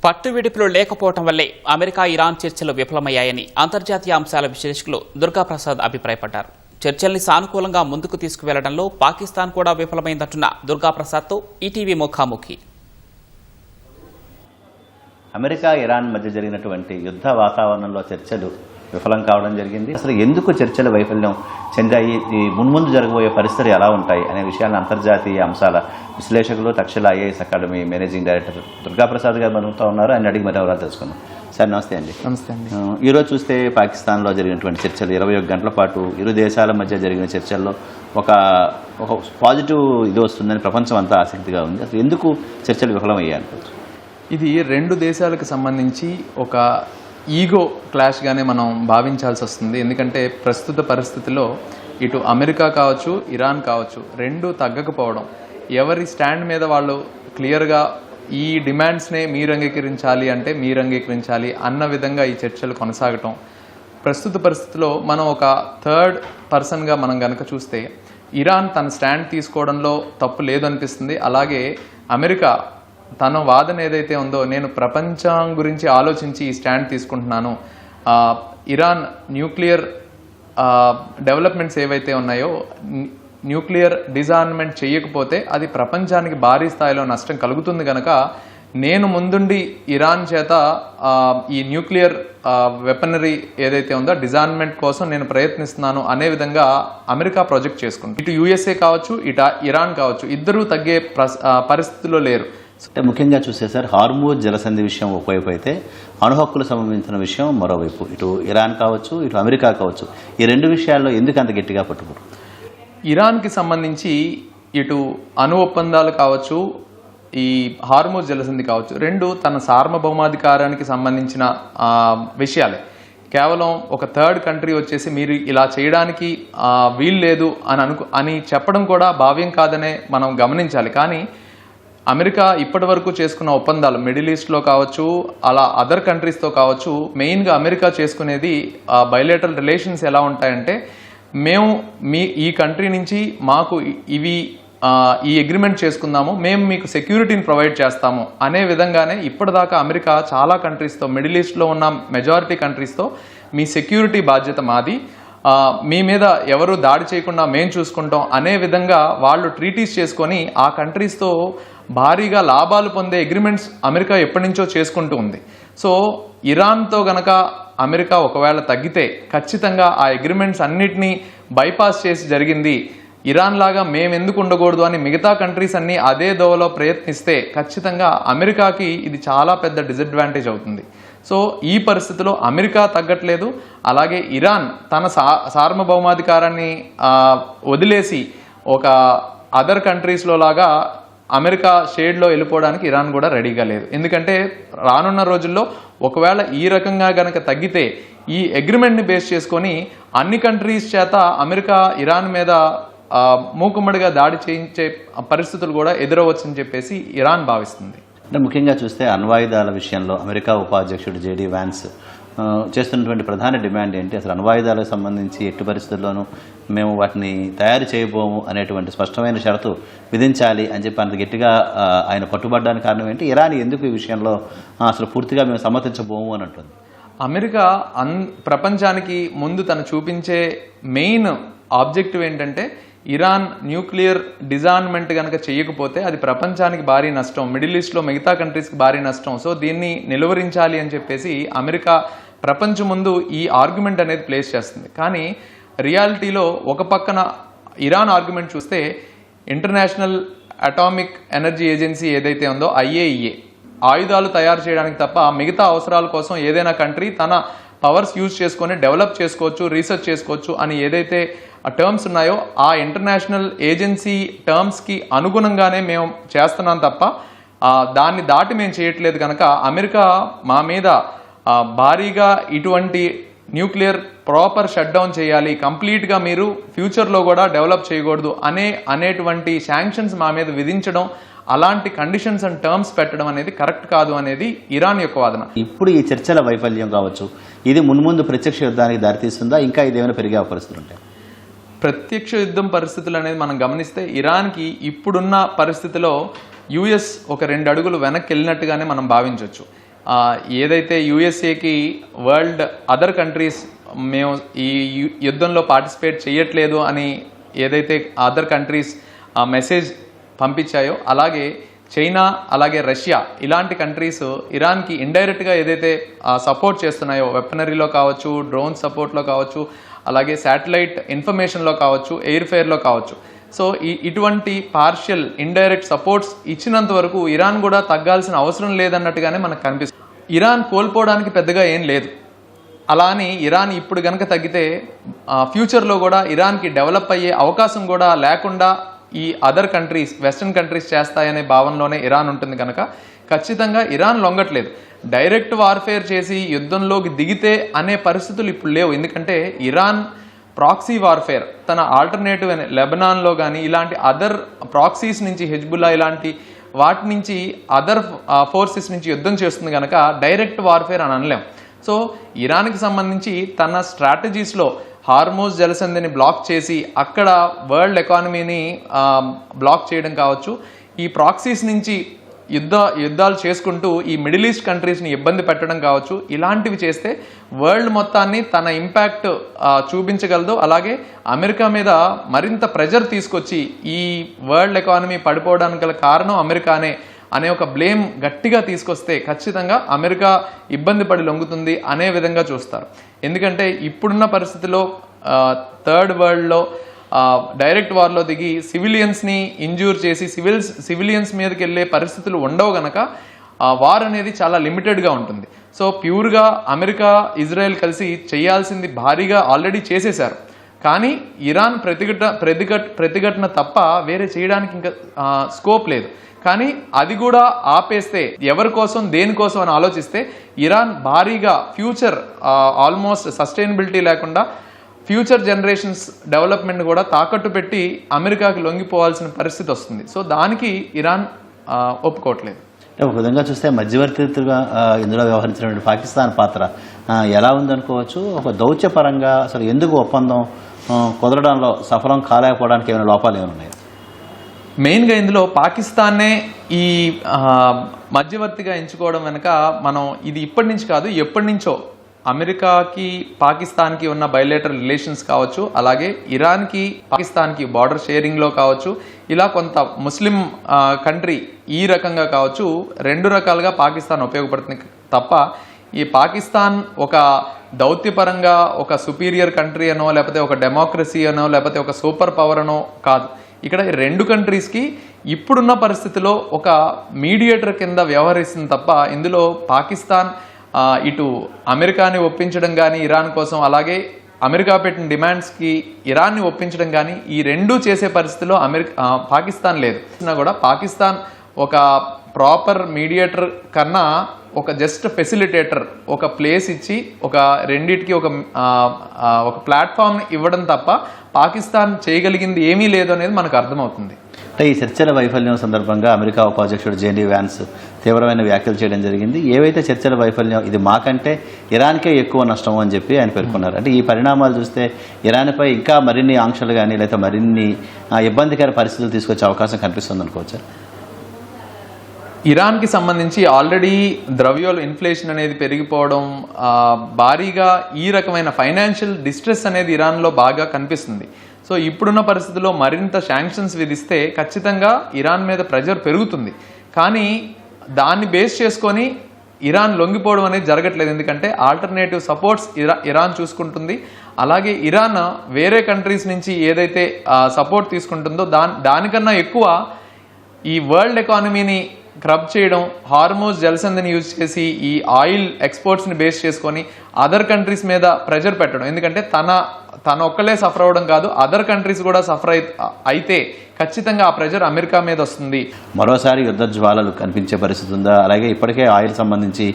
పట్టు విడుపులు లేకపోవటం వల్లే అమెరికా ఇరాన్ చర్చలు విఫలమయ్యాయని అంతర్జాతీయ అంశాల విశ్లేషకులు దుర్గాప్రసాద్ అభిప్రాయపడ్డారు. చర్చల్ని సానుకూలంగా ముందుకు తీసుకువెళ్లడంలో పాకిస్తాన్ కూడా విఫలమైందంటున్న దుర్గాప్రసాద్తో ఈటీవీ ముఖాముఖి. అమెరికా ఇరాన్ మధ్య జరిగినటువంటి యుద్ధ వాతావరణంలో చర్చలు విఫలం కావడం జరిగింది. అసలు ఎందుకు చర్చల వైఫల్యం చెందాయి, మున్ముందు జరగబోయే పరిస్థితులు ఎలా ఉంటాయి అనే విషయాలను అంతర్జాతీయ అంశాల విశ్లేషకులు Takshashila IAS academy managing director Durgaprasad గారు మనతో ఉన్నారు. ఆయన అడిగి మరి ఎవరాలు తెలుసుకున్నాం. సార్ నమస్తే అండి. నమస్తే అండి. ఈరోజు చూస్తే పాకిస్తాన్లో జరిగినటువంటి చర్చలు 21 గంటల పాటు ఇరు దేశాల మధ్య జరిగిన చర్చల్లో ఒక పాజిటివ్ ఇది వస్తుందని ప్రపంచం అంతా ఆసక్తిగా ఉంది. అసలు ఎందుకు చర్చలు విఫలమయ్యాయి అనుకోవచ్చు? ఇది రెండు దేశాలకు సంబంధించి ఒక ఈగో క్లాష్గానే మనం భావించాల్సి వస్తుంది. ఎందుకంటే ప్రస్తుత పరిస్థితిలో ఇటు అమెరికా కావచ్చు, ఇరాన్ కావచ్చు, రెండు తగ్గకపోవడం, ఎవరి స్టాండ్ మీద వాళ్ళు క్లియర్గా ఈ డిమాండ్స్నే మీరు అంగీకరించాలి అంటే మీరు అంగీకరించాలి అన్న విధంగా ఈ చర్చలు కొనసాగటం. ప్రస్తుత పరిస్థితిలో మనం ఒక థర్డ్ పర్సన్గా మనం గనక చూస్తే ఇరాన్ తన స్టాండ్ తీసుకోవడంలో తప్పు లేదనిపిస్తుంది. అలాగే అమెరికా తన వాదన ఏదైతే ఉందో, నేను ప్రపంచం గురించి ఆలోచించి ఈ స్టాండ్ తీసుకుంటున్నాను, ఇరాన్ న్యూక్లియర్ డెవలప్మెంట్స్ ఏవైతే ఉన్నాయో న్యూక్లియర్ డిజార్మ్మెంట్ చేయకపోతే అది ప్రపంచానికి భారీ స్థాయిలో నష్టం కలుగుతుంది కనుక నేను ముందుండి ఇరాన్ చేత ఈ న్యూక్లియర్ వెపనరీ ఏదైతే ఉందో డిజార్మ్మెంట్ కోసం నేను ప్రయత్నిస్తున్నాను అనే విధంగా అమెరికా ప్రొజెక్ట్ చేసుకుంటుంది. ఇటు యుఎస్ఏ కావచ్చు, ఇటు ఇరాన్ కావచ్చు, ఇద్దరూ తగ్గే పరిస్థితిలో లేరు. అంటే ముఖ్యంగా చూస్తే సార్, హార్మూజ్ జలసంధి విషయం ఒకవైపు అయితే అణు హక్కులు సంబంధించిన విషయం మరోవైపు, ఇటు ఇరాన్ కావచ్చు, ఇటు అమెరికా కావచ్చు, ఈ రెండు విషయాల్లో ఎందుకు అంత గట్టిగా పట్టుకోరు? ఇరాన్కి సంబంధించి ఇటు అణు ఒప్పందాలు కావచ్చు, ఈ హార్మూజ్ జలసంధి కావచ్చు, రెండు తన సార్వభౌమాధికారానికి సంబంధించిన విషయాలే. కేవలం ఒక థర్డ్ కంట్రీ వచ్చేసి మీరు ఇలా చేయడానికి వీలు లేదు అని చెప్పడం కూడా భావ్యం కాదనే మనం గమనించాలి. కానీ అమెరికా ఇప్పటి వరకు చేసుకున్న ఒప్పందాలు మిడిల్ ఈస్ట్లో కావచ్చు, అలా అదర్ కంట్రీస్తో కావచ్చు, మెయిన్గా అమెరికా చేసుకునేది బైలేటరల్ రిలేషన్స్ ఎలా ఉంటాయంటే, మేము ఈ కంట్రీ నుంచి మాకు ఈ అగ్రిమెంట్ చేసుకుందాము, మేము మీకు సెక్యూరిటీని ప్రొవైడ్ చేస్తాము అనే విధంగానే ఇప్పటిదాకా అమెరికా చాలా కంట్రీస్తో, మిడిల్ ఈస్ట్లో ఉన్న మెజారిటీ కంట్రీస్తో మీ సెక్యూరిటీ బాధ్యత మాది, మీ మీద ఎవరు దాడి చేయకుండా మేము చూసుకుంటాం అనే విధంగా వాళ్ళు ట్రీటీస్ చేసుకొని ఆ కంట్రీస్తో భారీగా లాభాలు పొందే అగ్రిమెంట్స్ అమెరికా ఎప్పటి నుంచో చేసుకుంటూ ఉంది. సో ఇరాన్తో గనక అమెరికా ఒకవేళ తగ్గితే ఖచ్చితంగా ఆ అగ్రిమెంట్స్ అన్నిటినీ బైపాస్ చేసి జరిగింది, ఇరాన్ లాగా మేమెందుకు ఉండకూడదు అని మిగతా కంట్రీస్ అన్నీ అదే దోవలో ప్రయత్నిస్తే ఖచ్చితంగా అమెరికాకి ఇది చాలా పెద్ద డిసడ్వాంటేజ్ అవుతుంది. సో ఈ పరిస్థితిలో అమెరికా తగ్గట్లేదు, అలాగే ఇరాన్ తన సార్వభౌమాధికారాన్ని వదిలేసి ఒక అదర్ కంట్రీస్లో లాగా అమెరికా షేడ్లో వెళ్ళిపోవడానికి ఇరాన్ కూడా రెడీగా లేదు. ఎందుకంటే రానున్న రోజుల్లో ఒకవేళ ఈ రకంగా గనక తగ్గితే ఈ అగ్రిమెంట్ని బేస్ చేసుకొని అన్ని కంట్రీస్ చేత అమెరికా ఇరాన్ మీద మూకుమ్మడిగా దాడి చేయించే పరిస్థితులు కూడా ఎదురవచ్చని చెప్పేసి ఇరాన్ భావిస్తుంది. అంటే ముఖ్యంగా చూస్తే అణ్వాయుధాల విషయంలో అమెరికా ఉపాధ్యక్షుడు జేడీ వ్యాన్స్ చేస్తున్నటువంటి ప్రధాన డిమాండ్ ఏంటి? అసలు అణ్వాయుధాలకు సంబంధించి ఎట్టి పరిస్థితుల్లోనూ మేము వాటిని తయారు చేయబోము అనేటువంటి స్పష్టమైన షరతు విధించాలి అని చెప్పి అంత గట్టిగా ఆయన పట్టుబడ్డానికి కారణం ఏంటి? ఇరాన్ ఎందుకు ఈ విషయంలో అసలు పూర్తిగా మేము సమ్మతించబోము అని అంటుంది? అమెరికా ప్రపంచానికి ముందు తను చూపించే మెయిన్ ఆబ్జెక్టివ్ ఏంటంటే, ఇరాన్ న్యూక్లియర్ డిజార్మ్మెంట్ కనుక చేయకపోతే అది ప్రపంచానికి భారీ నష్టం, మిడిల్ ఈస్ట్లో మిగతా కంట్రీస్కి భారీ నష్టం. సో దీన్ని నిలువరించాలి అని చెప్పేసి అమెరికా ప్రపంచం ముందు ఈ ఆర్గ్యుమెంట్ అనేది ప్లేస్ చేస్తుంది. కానీ రియాలిటీలో ఒక పక్కన ఇరాన్ ఆర్గ్యుమెంట్ చూస్తే ఇంటర్నేషనల్ అటామిక్ ఎనర్జీ ఏజెన్సీ ఏదైతే ఉందో IAEA ఆయుధాలు తయారు చేయడానికి తప్ప మిగతా అవసరాల కోసం ఏదైనా కంట్రీ తన పవర్స్ యూజ్ చేసుకొని డెవలప్ చేసుకోవచ్చు, రీసెర్చ్ చేసుకోవచ్చు అని ఏదైతే టర్మ్స్ ఉన్నాయో ఆ ఇంటర్నేషనల్ ఏజెన్సీ టర్మ్స్కి అనుగుణంగానే మేము చేస్తున్నాం తప్ప దాన్ని దాటి మేము చేయట్లేదు. కనుక అమెరికా మా మీద భారీగా ఇటువంటి న్యూక్లియర్ ప్రాపర్ షట్ డౌన్ చేయాలి, కంప్లీట్గా మీరు ఫ్యూచర్లో కూడా డెవలప్ చేయకూడదు అనేటువంటి శాంక్షన్స్ మా మీద విధించడం, అలాంటి కండిషన్స్ అండ్ టర్మ్స్ పెట్టడం అనేది కరెక్ట్ కాదు అనేది ఇరాన్ యొక్క వాదన. ఇప్పుడు ఈ చర్చల వైఫల్యం కావచ్చు, ఇది మున్ముందు ప్రత్యక్ష యుద్ధానికి దారితీస్తుందా? ఇంకా ఇదేమైనా పెరిగే పరిస్థితులు ఉంటాయి? ప్రత్యక్ష యుద్ధం పరిస్థితులు అనేది మనం గమనిస్తే ఇరాన్కి ఇప్పుడున్న పరిస్థితిలో యుఎస్ ఒక 2 అడుగులు వెనక్కి వెళ్ళినట్టుగానే మనం భావించవచ్చు. ఏదైతే యుఎస్ఏకి వరల్డ్ అదర్ కంట్రీస్ మేము ఈ యుద్ధంలో పార్టిసిపేట్ చేయట్లేదు అని ఏదైతే అదర్ కంట్రీస్ మెసేజ్ పంపించాయో, అలాగే చైనా అలాగే రష్యా ఇలాంటి కంట్రీస్ ఇరాన్కి ఇండైరెక్ట్గా ఏదైతే సపోర్ట్ చేస్తున్నాయో, వెపనరీలో కావచ్చు, డ్రోన్ సపోర్ట్లో కావచ్చు, అలాగే శాటిలైట్ ఇన్ఫర్మేషన్లో కావచ్చు, ఎయిర్ ఫేర్లో కావచ్చు. సో ఇటువంటి పార్షియల్ ఇండైరెక్ట్ సపోర్ట్స్ ఇచ్చినంత వరకు ఇరాన్ కూడా తగ్గాల్సిన అవసరం లేదన్నట్టుగానే మనకు కనిపిస్తుంది. ఇరాన్ కోల్పోవడానికి పెద్దగా ఏం లేదు. అలా అని ఇరాన్ ఇప్పుడు కనుక తగ్గితే ఫ్యూచర్లో కూడా ఇరాన్కి డెవలప్ అయ్యే అవకాశం కూడా లేకుండా ఈ అదర్ కంట్రీస్, వెస్టర్న్ కంట్రీస్ చేస్తాయనే భావనలోనే ఇరాన్ ఉంటుంది కనుక ఖచ్చితంగా ఇరాన్ లొంగట్లేదు. డైరెక్ట్ వార్ఫేర్ చేసి యుద్ధంలోకి దిగితే అనే పరిస్థితులు ఇప్పుడు లేవు. ఎందుకంటే ఇరాన్ ప్రాక్సీ వార్ఫేర్ తన ఆల్టర్నేటివ్ అనే లెబనాన్లో కానీ ఇలాంటి అదర్ ప్రాక్సీస్ నుంచి, హెజ్బుల్లా ఇలాంటి వాటి నుంచి అదర్ ఫోర్సెస్ నుంచి యుద్ధం చేస్తుంది కనుక డైరెక్ట్ వార్ఫేర్ అని అనలేం. సో ఇరాన్కి సంబంధించి తన స్ట్రాటజీస్లో హార్మోజ్ జలసంధిని బ్లాక్ చేసి అక్కడ వరల్డ్ ఎకానమీని బ్లాక్ చేయడం కావచ్చు, ఈ ప్రాక్సీస్ నుంచి యుద్ధాలు చేసుకుంటూ ఈ మిడిల్ ఈస్ట్ కంట్రీస్ని ఇబ్బంది పెట్టడం కావచ్చు, ఇలాంటివి చేస్తే వరల్డ్ మొత్తాన్ని తన ఇంపాక్ట్ చూపించగలదు. అలాగే అమెరికా మీద మరింత ప్రెజర్ తీసుకొచ్చి ఈ వరల్డ్ ఎకానమీ పడిపోవడానికి గల కారణం అమెరికానే అనే ఒక బ్లేమ్ గట్టిగా తీసుకొస్తే ఖచ్చితంగా అమెరికా ఇబ్బంది పడి లొంగుతుంది అనే విధంగా చూస్తారు. ఎందుకంటే ఇప్పుడున్న పరిస్థితిలో థర్డ్ వరల్డ్లో డైరెక్ట్ వార్లో దిగి సివిలియన్స్ని ఇంజూర్ చేసి సివిలియన్స్ మీదకి వెళ్ళే పరిస్థితులు ఉండవు గనక వార్ అనేది చాలా లిమిటెడ్గా ఉంటుంది. సో ప్యూర్గా అమెరికా, ఇజ్రాయెల్ కలిసి చేయాల్సింది భారీగా ఆల్రెడీ చేసేశారు. కానీ ఇరాన్ ప్రతిఘటన తప్ప వేరే చేయడానికి ఇంకా స్కోప్ లేదు. కానీ అది కూడా ఆపేస్తే ఎవరి కోసం, దేనికోసం అని ఆలోచిస్తే ఇరాన్ భారీగా ఫ్యూచర్ ఆల్మోస్ట్ సస్టైనబిలిటీ లేకుండా ఫ్యూచర్ జనరేషన్స్ డెవలప్మెంట్ కూడా తాకట్టు పెట్టి అమెరికాకి లొంగిపోవాల్సిన పరిస్థితి వస్తుంది. సో దానికి ఇరాన్ ఒప్పుకోవట్లేదు. ఒక విధంగా చూస్తే మధ్యవర్తిగా ఇందులో వ్యవహరించినటువంటి పాకిస్తాన్ పాత్ర ఎలా ఉందనుకోవచ్చు. ఒక దౌత్యపరంగా అసలు ఎందుకు ఒప్పందం కుదరడంలో సఫలం కాలేకపోవడానికి ఏమైనా లోపాలు ఏమైనా ఉన్నాయి? మెయిన్గా ఇందులో పాకిస్తాన్నే ఈ మధ్యవర్తిగా ఎంచుకోవడం వెనుక మనం ఇది ఇప్పటి నుంచి కాదు, ఎప్పటి నుంచో అమెరికాకి పాకిస్తాన్కి ఉన్న బయలేటరల్ రిలేషన్స్ కావచ్చు, అలాగే ఇరాన్కి పాకిస్తాన్కి బార్డర్ షేరింగ్లో కావచ్చు, ఇలా కొంత ముస్లిం కంట్రీ ఈ రకంగా కావచ్చు, రెండు రకాలుగా పాకిస్తాన్ ఉపయోగపడుతుంది తప్ప ఈ పాకిస్తాన్ ఒక దౌత్యపరంగా ఒక సుపీరియర్ కంట్రీ అనో, లేకపోతే ఒక డెమోక్రసీ అనో, లేకపోతే ఒక సూపర్ పవర్ అనో కాదు. ఇక్కడ రెండు కంట్రీస్కి ఇప్పుడున్న పరిస్థితిలో ఒక మీడియేటర్ కింద వ్యవహరిస్తుంది తప్ప ఇందులో పాకిస్తాన్ ఇటు అమెరికాని ఒప్పించడం కానీ ఇరాన్ కోసం, అలాగే అమెరికా పెట్టిన డిమాండ్స్కి ఇరాన్ని ఒప్పించడం కానీ ఈ రెండూ చేసే పరిస్థితిలో పాకిస్తాన్ లేదు. కూడా పాకిస్తాన్ ఒక ప్రాపర్ మీడియేటర్ కన్నా ఒక జస్ట్ ఫెసిలిటేటర్, ఒక ప్లేస్ ఇచ్చి ఒక రెండిటికి ఒక ప్లాట్ఫామ్ ఇవ్వడం తప్ప పాకిస్తాన్ చేయగలిగింది ఏమీ లేదు అనేది మనకు అర్థమవుతుంది. అంటే ఈ చర్చల వైఫల్యం సందర్భంగా అమెరికా ఉపాధ్యక్షుడు జేడీ వ్యాన్స్ తీవ్రమైన వ్యాఖ్యలు చేయడం జరిగింది. ఏవైతే చర్చల వైఫల్యం ఇది మాకంటే ఇరాన్కే ఎక్కువ నష్టం అని చెప్పి ఆయన పేర్కొన్నారు. అంటే ఈ పరిణామాలు చూస్తే ఇరాన్పై ఇంకా మరిన్ని ఆంక్షలు కానీ లేదా మరిన్ని ఇబ్బందికర పరిస్థితులు తీసుకొచ్చే అవకాశం కనిపిస్తుంది అనుకోవచ్చా? ఇరాన్కి సంబంధించి ఆల్రెడీ ద్రవ్యోల్ ఇన్ఫ్లేషన్ అనేది పెరిగిపోవడం, భారీగా ఈ రకమైన ఫైనాన్షియల్ డిస్ట్రెస్ అనేది ఇరాన్లో బాగా కనిపిస్తుంది. సో ఇప్పుడున్న పరిస్థితుల్లో మరింత శాంక్షన్స్ విధిస్తే ఖచ్చితంగా ఇరాన్ మీద ప్రెజర్ పెరుగుతుంది. కానీ దాన్ని బేస్ చేసుకొని ఇరాన్ లొంగిపోవడం అనేది జరగట్లేదు. ఎందుకంటే ఆల్టర్నేటివ్ సపోర్ట్స్ ఇరాన్ చూసుకుంటుంది. అలాగే ఇరాన్ వేరే కంట్రీస్ నుంచి ఏదైతే సపోర్ట్ తీసుకుంటుందో దానికన్నా ఎక్కువ ఈ వరల్డ్ ఎకానమీని క్రబ్ చేయడం, హార్మోజ్ జలసంధిని యూజ్ చేసి ఈ ఆయిల్ ఎక్స్పోర్ట్స్ని బేస్ చేసుకొని అదర్ కంట్రీస్ మీద ప్రెజర్ పెట్టడం. ఎందుకంటే తన ఒక్కలే సఫర్ అవ్వడం కాదు, అదర్ కంట్రీస్ కూడా సఫర్ అయితే ఖచ్చితంగా ఆ ప్రెజర్ అమెరికా మీద వస్తుంది. మరోసారి యుద్ధ జ్వాలలు కనిపించే పరిస్థితి ఉందా? అలాగే ఇప్పటికే ఆయిల్ సంబంధించి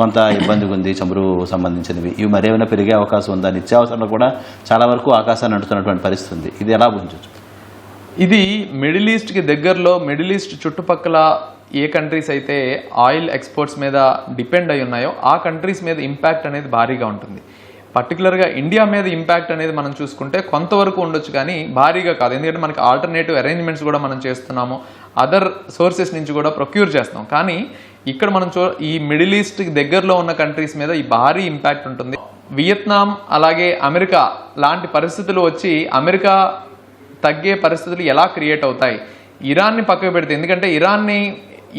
కొంత ఇబ్బంది ఉంది, చమురు సంబంధించినవి, ఇవి మరేమైనా పెరిగే అవకాశం ఉందా? నిత్యావసరంలో కూడా చాలా వరకు ఆకాశాన్ని అంటుతున్నటువంటి పరిస్థితి ఉంది. ఇది ఎలా ఊహించవచ్చు? ఇది మిడిల్ ఈస్ట్కి దగ్గరలో, మిడిల్ ఈస్ట్ చుట్టుపక్కల ఏ కంట్రీస్ అయితే ఆయిల్ ఎక్స్పోర్ట్స్ మీద డిపెండ్ అయి ఉన్నాయో ఆ కంట్రీస్ మీద ఇంపాక్ట్ అనేది భారీగా ఉంటుంది. పర్టికులర్గా ఇండియా మీద ఇంపాక్ట్ అనేది మనం చూసుకుంటే కొంతవరకు ఉండొచ్చు, కానీ భారీగా కాదు. ఎందుకంటే మనకి ఆల్టర్నేటివ్ అరేంజ్మెంట్స్ కూడా మనం చేస్తున్నాము, అదర్ సోర్సెస్ నుంచి కూడా ప్రొక్యూర్ చేస్తున్నాం. కానీ ఇక్కడ మనం ఈ మిడిల్ ఈస్ట్ దగ్గరలో ఉన్న కంట్రీస్ మీద ఈ భారీ ఇంపాక్ట్ ఉంటుంది. వియత్నాం అలాగే అమెరికా లాంటి పరిస్థితులు వచ్చి అమెరికా తగ్గే పరిస్థితులు ఎలా క్రియేట్ అవుతాయి? ఇరాన్ని పక్కకు పెడితే, ఎందుకంటే ఇరాన్ని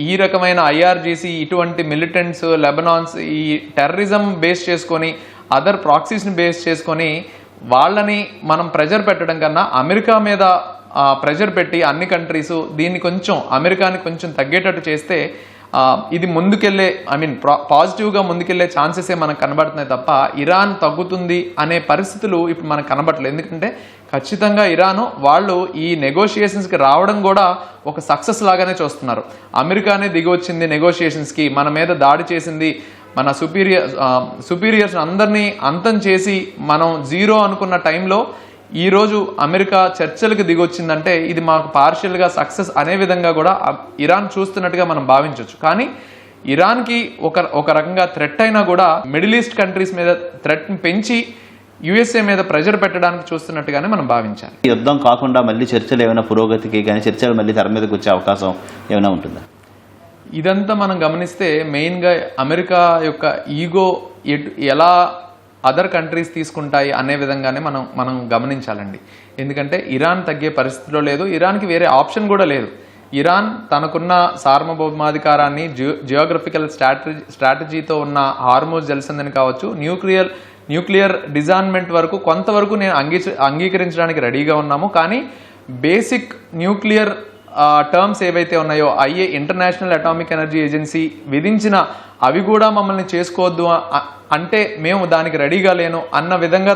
ఈ రకమైన IRGC ఇటువంటి మిలిటెంట్స్, లెబనాన్స్ ఈ టెర్రరిజం బేస్ చేసుకొని అదర్ ప్రాక్సీస్ని బేస్ చేసుకొని వాళ్ళని మనం ప్రెజర్ పెట్టడం కన్నా అమెరికా మీద ప్రెజర్ పెట్టి అన్ని కంట్రీస్ దీన్ని కొంచెం అమెరికాని కొంచెం తగ్గేటట్టు చేస్తే ఇది ముందుకెళ్లే పాజిటివ్గా ముందుకెళ్లే ఛాన్సెసే మనకు కనబడుతున్నాయి తప్ప ఇరాన్ తగ్గుతుంది అనే పరిస్థితులు ఇప్పుడు మనకు కనబడట్లేదు. ఎందుకంటే ఖచ్చితంగా ఇరాను వాళ్ళు ఈ నెగోషియేషన్స్కి రావడం కూడా ఒక సక్సెస్ లాగానే చూస్తున్నారు. అమెరికానే దిగి వచ్చింది నెగోషియేషన్స్కి, మన మీద దాడి చేసింది, మన సుపీరియర్స్ అందరినీ అంతం చేసి మనం జీరో అనుకున్న టైంలో ఈరోజు అమెరికా చర్చలకు దిగొచ్చిందంటే ఇది మాకు పార్షియల్గా సక్సెస్ అనే విధంగా కూడా ఇరాన్ చూస్తున్నట్టుగా మనం భావించవచ్చు. కానీ ఇరాన్కి ఒక రకంగా థ్రెట్ అయినా కూడా మిడిల్ ఈస్ట్ కంట్రీస్ మీద థ్రెట్ని పెంచి USA మీద ప్రెజర్ పెట్టడానికి చూస్తున్నట్టుగానే మనం భావించాలి. యుద్ధం కాకుండా మళ్ళీ చర్చలు ఏమైనా పురోగతికి కానీ చర్చలు మళ్ళీ తెర మీదకి వచ్చే అవకాశం ఏమైనా ఉంటుందా? ఇదంతా మనం గమనిస్తే మెయిన్గా అమెరికా యొక్క ఈగో ఎలా అదర్ కంట్రీస్ తీసుకుంటాయి అనే విధంగానే మనం గమనించాలండి. ఎందుకంటే ఇరాన్ తగ్గే పరిస్థితిలో లేదు, ఇరాన్కి వేరే ఆప్షన్ కూడా లేదు. ఇరాన్ తనకున్న సార్వభౌమాధికారాన్ని జియోగ్రఫికల్ స్ట్రాటజీతో ఉన్న హార్మోజ్ జలసంధిని కావచ్చు, న్యూక్లియర్ డిజార్మ్మెంట్ వరకు కొంతవరకు నేను అంగీకరించడానికి రెడీగా ఉన్నాము. కానీ బేసిక్ న్యూక్లియర్ టర్మ్స్ ఏవైతే ఉన్నాయో ఇంటర్నేషనల్ అటామిక్ ఎనర్జీ ఏజెన్సీ విధించిన అవి కూడా మమ్మల్ని చేసుకోవద్దు అంటే మేము దానికి రెడీగా లేను అన్న విధంగా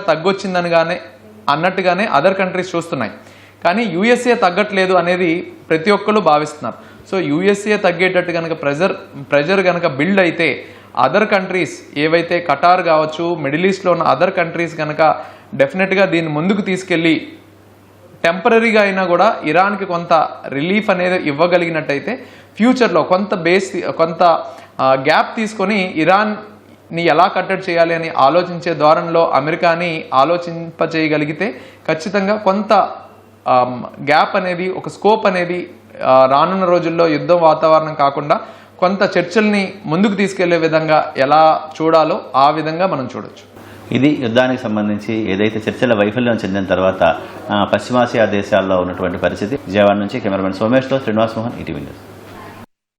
అన్నట్టుగానే అదర్ కంట్రీస్ చూస్తున్నాయి. కానీ USA తగ్గట్లేదు అనేది ప్రతి ఒక్కరు భావిస్తున్నారు. సో USA తగ్గేటట్టు కనుక ప్రెజర్ కనుక బిల్డ్ అయితే అదర్ కంట్రీస్ ఏవైతే ఖటార్ కావచ్చు, మిడిల్ ఈస్ట్లో ఉన్న అదర్ కంట్రీస్ కనుక డెఫినెట్గా దీన్ని ముందుకు తీసుకెళ్ళి టెంపరీగా అయినా కూడా ఇరాన్కి కొంత రిలీఫ్ అనేది ఇవ్వగలిగినట్టయితే ఫ్యూచర్లో కొంత గ్యాప్ తీసుకొని ఇరాన్ని ఎలా కట్టడి చేయాలి అని ఆలోచించే ధోరణిలో అమెరికాని ఆలోచింపచేయగలిగితే ఖచ్చితంగా కొంత గ్యాప్ అనేది, ఒక స్కోప్ అనేది రానున్న రోజుల్లో యుద్ధం వాతావరణం కాకుండా కొంత చర్చల్ని ముందుకు తీసుకెళ్లే విధంగా ఎలా చూడాలో ఆ విధంగా మనం చూడొచ్చు. ఇది యుద్ధానికి సంబంధించి ఏదైతే చర్చల వైఫల్యం చెందిన తర్వాత పశ్చిమాసియా దేశాల్లో ఉన్నటువంటి పరిస్థితి. విజయవాడ నుంచి కెమెరామెన్ సోమేష్తో శ్రీనివాస్ మోహన్, ఈటీవీ న్యూస్.